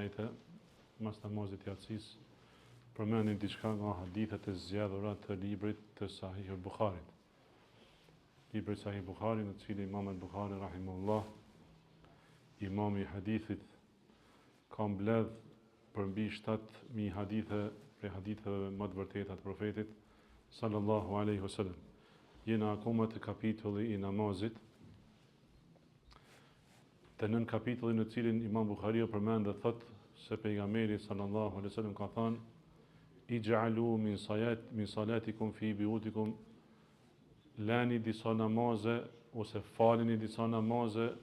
ajete mas namazit yatsis përmendin diçka nga hadithet e zgjedhura të librit të Sahih al-Bukharit. Libri Sahih Bukhari, në cilin Imam al-Bukhari rahimahullah, imam I hadithit, ka mbledh përmbi 7.000 hadithe prej haditheve më të vërteta të profetit sallallahu alaihi wasallam. Jena akoma të kapitulli I namazit, të nën kapitullin në cilin Imam Bukhariu përmend dhe thot se pejgamberi sallallahu alaihi wasallam ka thënë: "Ij'alu min salatikum fi buyutikum", lani disa namaze ose falini disa namaze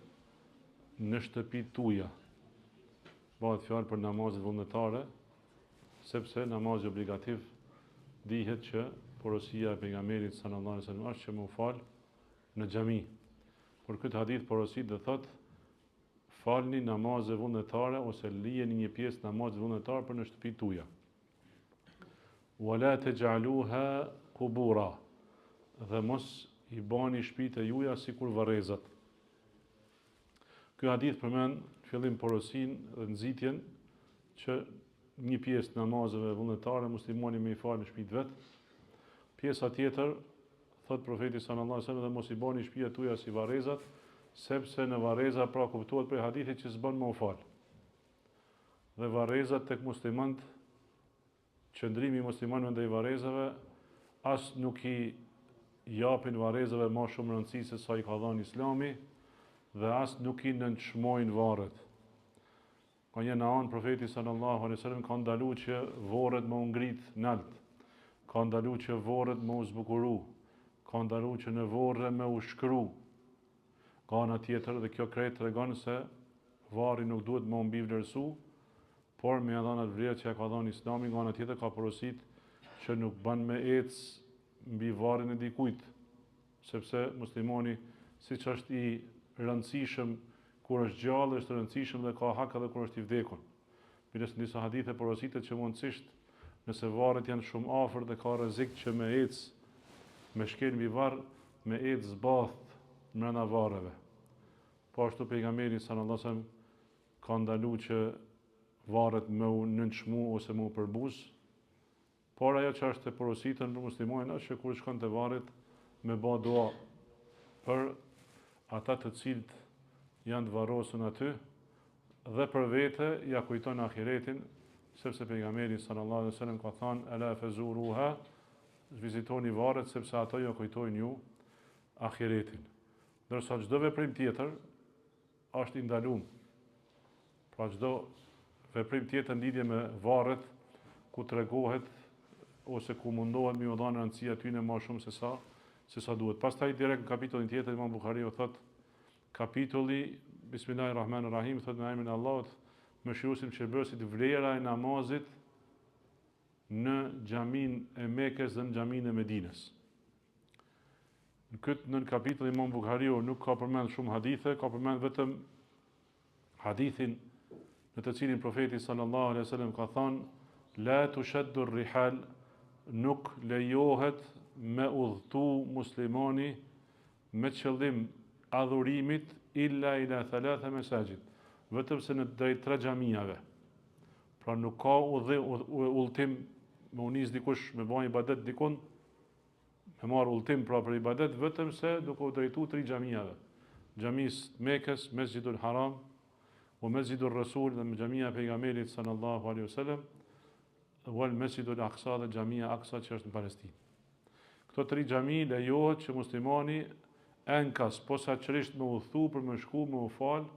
në shtëpitë tuaja. Bëhet fjalë për namazet vullnetare, sepse namazi obligativ dihet që porosia e pejgamberit sallallahu alaihi wasallam është që më fal në xhami. Por këtë hadith porosit dhe thot: falni namaze vullnetare ose lijeni një pjesë namazit vullnetar për në shtëpitë tuaja. Wala taj'aluha qubura, dhe mos I bani shtëpitë e juaja sikur varrezat. Ky hadith përmend fillim porosin dhe nxitjen që një pjesë namazeve vullnetare muslimani më I fal në shtëpitë vet. Pjesa tjetër, thot profeti sallallahu alaihi wasallam, dhe mos I bani shtëpitë tuaja si varrezat, sepse në varreza pra kuptohet për hadithit që s'bën më u fal. Dhe varrezat tek muslimanët, qëndrimi I muslimanëve ndaj varrezave, as nuk I japin varrezave më shumë rëndësi se sa I ka dhënë Islami, dhe as nuk I nënçmojnë varret. Ka një anë profeti sallallahu alaihi wasallam ka ndaluar që varret më u ngrit nalt, ka ndaluar që varret më u zbukuru, ka ndaluar që në varre më u shkru. Ka ana tjetër dhe kjo krejt tregon se varri nuk duhet më mbi vlerësu, por me dhëna të vlerë që ja ka dhënë Islami, nga ana tjetër ka porosit që nuk bën me ec mbi varrin e dikujt, sepse muslimani siç është I rëndësishëm kur është gjallë, është rëndësishëm dhe ka hak edhe kur është I vdekur. Mirës në disa hadithe porositet që mundësisht nëse varret janë shumë afër dhe ka rrezik që me ec, me shkel mbi varr, me ec zbath brenda varreve. Po ashtu pejgamberi sallallahu alaihi wasallam ka ndaluar që varret me u nënçmu ose me u përbuz, por ajo që është e porositën për muslimanin është që kur shkon te varret me bë dua për ata të cilët janë të varrosur aty dhe për vete ja kujton ahiretin, sepse pejgamberi sallallahu alaihi wasallam ka thënë: "Ala fazuruha", vizitoni varret sepse ato ju kujtojnë ju ahiretin. Ndërsa çdo veprim tjetër është I ndaluar. Pra çdo veprim tjetër lidhje me varret ku tregohet ose ku mundohet me u dhënë rëndësi atyne më shumë se sa duhet. Pastaj direkt në kapitullin tjetër Imam Buhariu thot, kapitulli Bismillahirrahmanirrahim, thot me emrin e Allahut, mëshiruesit mëshirbësit, vlera e namazit në xhamin e Mekës dhe në xhamin e Medinës. Në kapitull Imam Buhariu nuk ka përmend shumë hadithe, ka përmend vetëm hadithin në të cilin profeti sallallahu alaihi wasallam ka thënë: "La tushaddu ar-rihal", nuk lejohet me udhëtu muslimani me qëllim adhurimit illa ila thalatha masajid, vetëm se në drejt 3 xhamiave. Pra nuk ka udhëtim me u nis dikush me bën ibadet dikun, me marr udhëtim pra për ibadet, vetëm se duke u drejtuar 3 xhamiave. Xhamis Mekës, Mesjidul Haram, o Mesjidul Rasul dhe xhamia e pejgamberit sallallahu alaihi wasallam, wal Mesjidul Aqsa dhe xhamia Aqsa që është në Palestinë. Këto 3 xhami lejohet që muslimani enkas posaçërisht me udhthu për me shku me u fal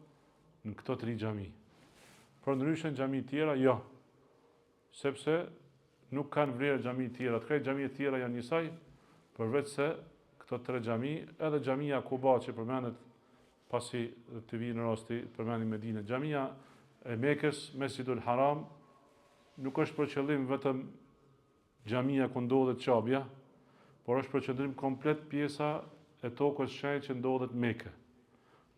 në këto 3 xhami. Por ndryshe në xhami tjera jo, sepse nuk kanë vlerë xhami tjera. Të xhami tjera janë njësoj, përveç se këto 3 xhami, edhe xhamia Kuba që përmendet pasi të vijë në rasti përmendim Medinë. Xhamia e Mekës, Mesjidul Haram, nuk është për qëllim vetëm xhamia ku ndodhet Çabja, por është për qëllim komplet pjesa e tokës shenjtë që ndodhet Mekë.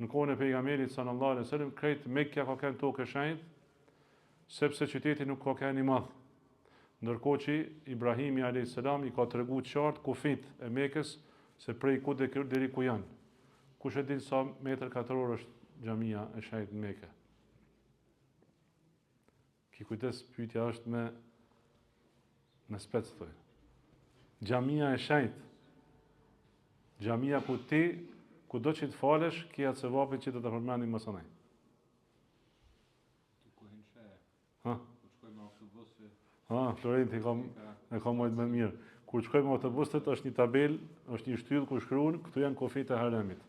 Në kohën e pejgamberit sallallahu alaihi wasallam, krejt Mekja ka qenë tokë shenjtë, sepse qyteti nuk ka qenë I madh. Ndërkohë që Ibrahimi alayhis salam I ka treguar qartë kufit e Mekës se prej ku deri ku janë. Kush e din sa metër katror është xhamia e shenjtë në Mekë? ki kujdes, pyetja është me spec thoj. Xhamia e shenjtë. Xhamia ku ti, kudo që të falesh, ke atë sevapin që do ta përmendim më sonaj. Ha? Florenti e kam më mirë. Kur shkoj me autobuset është një tabel, është një shtyllë ku shkruan, këtu janë kufit e haremit.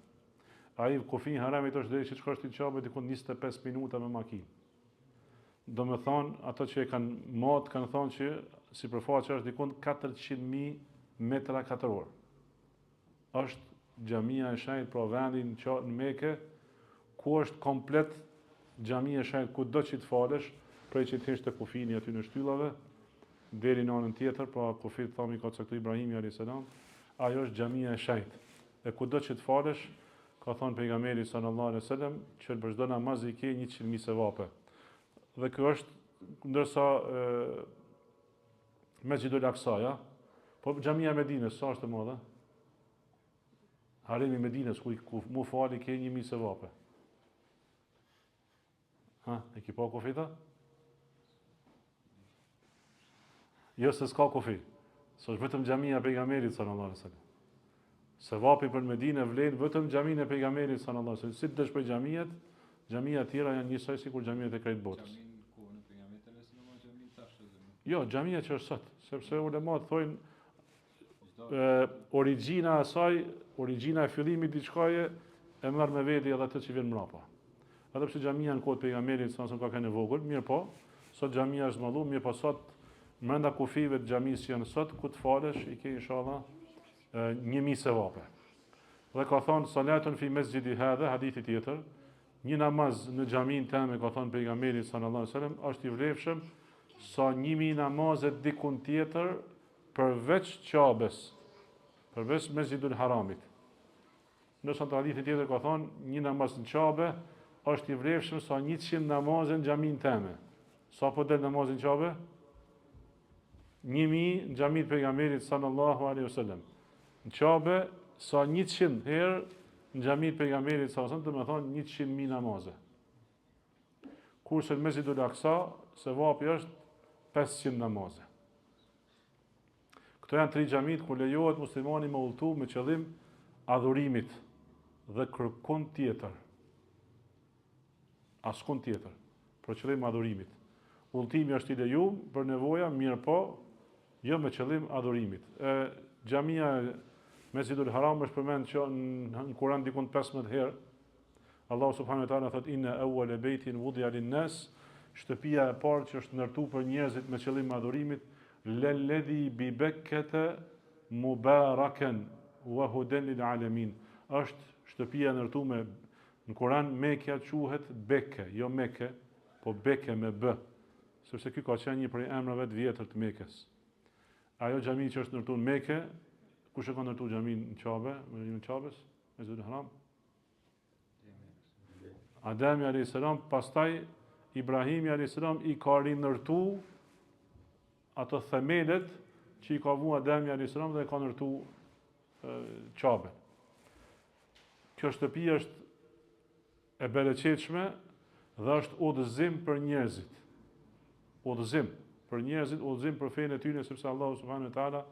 Ai kufi i haremit është deri që shkosh ti qabe diku 25 minuta me makinë. Do me thonë, ato që e kanë matë, kanë thonë që sipërfaqja është diku 400.000 metra katror. Është xhamia e shenjtë, pra vendi në Mekë, ku është komplet xhamia e shenjtë, kudo që të falesh, prej që të hish të kufini aty në shtyllave, deri në anën tjetër, pra kufit thami ka caktu Ibrahimi a.s. Ajo është xhamia e shenjtë. E kudo që të falesh, ka thonë pejgamberi sallallahu alaihi wasallam, që për çdo namaz i ke 100.000 sevape. Dhe kjo është, ndërsa Mesjidul Aqsa, ja? Po xhamia e Medinës, sa është e madhe? Haremi i Medinës, ku mu fali ke 1.000 sevape. Ha, e ki pa kufita? Jo se s'ka kufi. Së është vetëm xhamia e pejgamberit sallallahu alaihi wasallam. Sevapi për Medinë vlen vetëm xhaminë e pejgamberit sallallahu alaihi wasallam. Si të shpoj xhamiat, xhamia të tjera janë njësoj sikur xhamiat e krejt botës. Jo, xhamia që është sot, sepse ulemat thojnë origjina e saj, origjina e fillimit diçkaje e merr me veti edhe atë që vjen mbrapa. Edhe pse xhamia në kohë të pejgamberit sallallahu alaihi wasallam ka qenë e vogël, mirë po, sot xhamia është zhmalluar, mirë po sot brenda kufive të xhamisë që janë sot, ku të falesh, i ke inshallah 1.000 sevape. Dhe ka thonë, salatun fi mesjidi hadha, hadithi tjetër, një namaz në xhamin teme, ka thonë pejgamberi sallallahu alaihi wasallam, është i vlefshëm sa 1.000 namazet dikun tjetër përveç Qabes, përveç Mesjidul Haramit. Nëse në hadithi tjetër ka thonë, një namaz në Qabe është i vlefshëm sa 100 namazet në xhamin teme. Sa po del namazin në Qabe? 1.000 në xhamin pejgamberit sallallahu alaihi wasallam. Në Qabe, sa 100 herë në xhamit pejgamberit sa do me thonë 100.000 namaze. Kurse në Mesjidul Aqsa, sevapi është 500 namaze. Këto janë 3 xhamit ku lejohet muslimani me udhëtu me qëllim adhurimit dhe kërkon tjetër. Askund tjetër, për qëllim adhurimit. Udhëtimi është i lejuar për nevoja, mirë po, jo me qëllim adhurimit. Xhamia Mesjidul Haram është përmend që në Kur'an dikun 15 herë. Allahu subhanahu wa taala thotë inna awwala baytin wudi'a lin-nas, shtëpia e parë që është ndërtuar për njerëzit me qëllim adhurimit, lalladhi bi Bekkata mubarakan wa hudan lil-alamin. Është shtëpia ndërtuar në Kur'an Mekja quhet Bekke, jo Mekë, po Bekke me b, sepse ky ka qenë një prej emrave të vjetër të Mekës. Ajo xhami që është ndërtuar në Mekë, kush e ka ndërtuar xhamin në Qabe, në Qabes, Mesjidul Haram? Ademi alayhis salam, pastaj Ibrahimi alayhis salam i ka rinërtu ato themelet që i ka vu Ademi alayhis salam dhe i ka ndërtuar Qabe. Kjo shtëpi është e bereqetshme dhe është udhëzim për njerëzit. Udhëzim për njerëzit, udhëzim për fenë e tyre, sepse Allahu subhanahu wa taala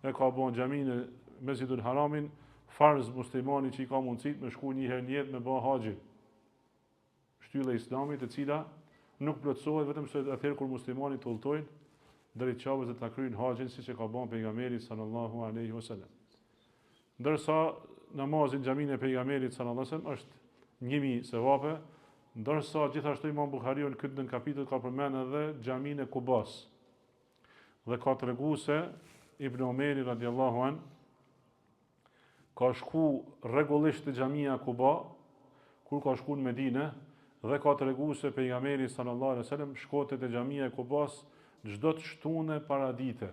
e ka bën xhamin e Mesjidul Haramin farz muslimani që i ka mundësit me shku një herë në jetë me bë haxhin. Shtylla e Islamit, e cila nuk plotësohet vetëm se atëherë kur muslimani të udhtojnë drejt Qabes dhe ta kryejnë haxhin siç e ka bën pejgamberi sallallahu alaihi wasallam. Ndërsa namazi në xhamin e pejgamberit sallallahu alaihi wasallam është 1.000 sevape, ndërsa gjithashtu Imam Buhariu në këtë kapitull ka përmendur edhe xhamin e Kubas. Dhe ka treguar se Ibn Omeri radiallahu an ka shku rregullisht te xhamia Kuba kur ka shku në Medinë dhe ka treguar se pejgamberi sallallahu alaihi wasallam shkote te xhamia e Kubas çdo të shtunë para dite.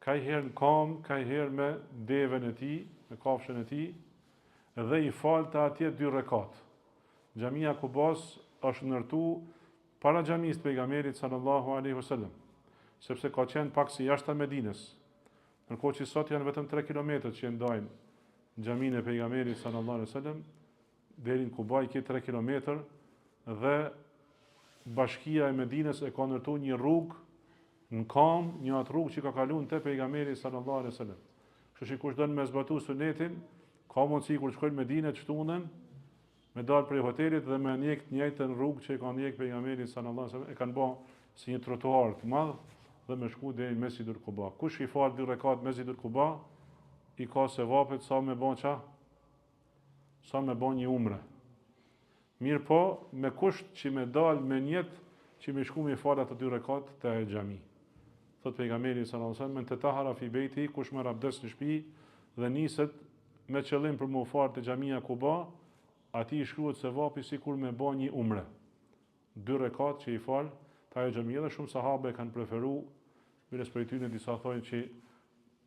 Kajherë në kam, kajherë me devën e tij, me kafshën e tij, dhe i falte atje 2 rekat. Xhamia e Kubas është ndërtuar para xhamisë pejgamberit sallallahu alaihi wasallam, sepse ka qenë pak si jashtë Medinës. Ndërkohë që sot janë vetëm 3 kilometra që ndajnë xhaminë e pejgamberit sallallahu alaihi wasallam deri në Kuba i ke 3 kilometër dhe bashkia e Medinës e ka ndërtuar një rrugë në kam, një atë rrugë që ka kaluar te pejgamberi sallallahu alaihi wasallam. Kështu që kush don me zbatu sunetin, ka mundësi kur shkojnë në Medinë të shtunën, me dalë prej hotelit dhe me ndjek të njëjtën rrugë që ka ndjek pejgamberi sallallahu alaihi wasallam, e kanë bë si një trotuar të madh dhe me shku deri në Mesjidul Quba. Kush i fal 2 rekat Mesjidul Quba, i ka sevapet sa me bën ça? Sa me bën një umre. Mirë po, me kusht që me dalë me njetë që me shku me fal ato 2 rekat te xhami. Thot pejgamberi sallallahu alaihi wasallam, "Men tatahara fi beiti", kush merr abdes në shtëpi dhe niset me qëllim për me u fal te xhamia Quba, atij i shkruhet sevapi sikur me bën një umre. 2 rekat që i fal te ajo xhamia, dhe shumë sahabe kanë preferuar, mirës prej tyre disa thonë që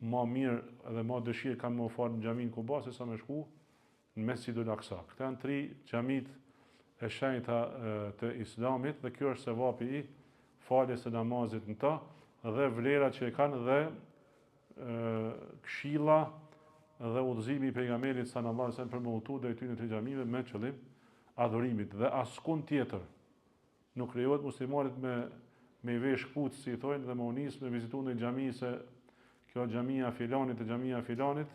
ma mirë dhe ma dëshirë kanë me u fal në xhamin Quba se sa me shku në Mesjidul Aqsa. Këta janë 3 xhamit e shenjta të Islamit, dhe kjo është sevapi i faljes së namazit në ta, dhe vlera që e kanë dhe këshilla dhe udhëzimi i pejgamberit sallallahu alaihi wasallam për me udhëtu drejt tyre të xhamive me qëllim adhurimit, dhe askund tjetër nuk lejohet muslimanit me i vesh kputë, si thonë, dhe me u nis me vizitu në xhami se kjo xhamia filanit e xhamia filanit.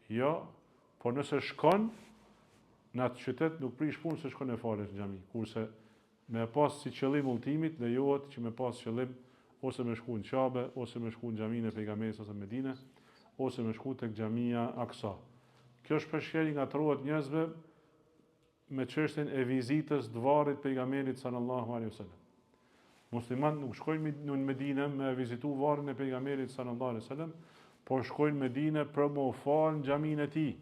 Jo, por nëse shkon në atë qytet nuk prish punë se shkon e falet në xhami, kurse me pas si qëllim udhëtimit lejohet që me pas qëllim ose me shku në Qabe, ose me shku në xhaminë e pejgamberit ose Medine, ose me shku tek xhamia Aqsa. Kjo shpeshherë ngatrohet njerëzve me çështjen e vizitës të varrit pejgamberit sallallahu alaihi wasallam. Muslimanët nuk shkojnë në Medinë me vizitu varrin e pejgamberit sallallahu alaihi wasallam, por shkojnë në Medinë për me u fal në xhaminë e tij,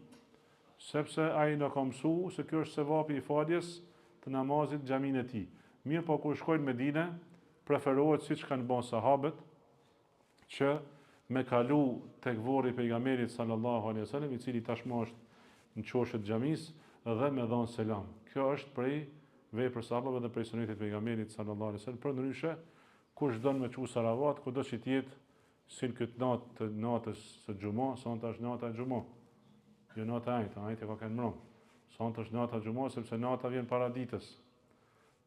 sepse ai na ka mësuar se kjo është sevapi i faljes të namazit në xhaminë e tij. Mirë po kur shkojnë në Medinë, preferohet siç kanë bën sahabët, që me kalu tek varri i pejgamberit sallallahu alaihi wasallam, i cili tashmë është në çoshët e xhamisë, dhe me dhon selam. Kjo është prej veprës sahabëve dhe prej sunetit pejgamberit sallallahu alaihi wasallam. Përndryshe, kush don me çu salavat, kudo që të jetë, si në këtë natë të natës së xhumë, sonte është nata e xhumë. Jo nata e ajtë ka kanë mbrëm. Sonte është nata e xhumë sepse nata vjen para ditës.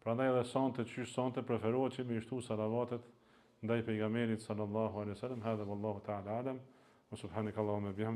Prandaj edhe sonte qysh sonte preferohet që me shtu salavatet ndaj pejgamberit sallallahu alaihi wasallam. Hadha wallahu ta'ala alam. Wa subhanakallahumma bihamdik.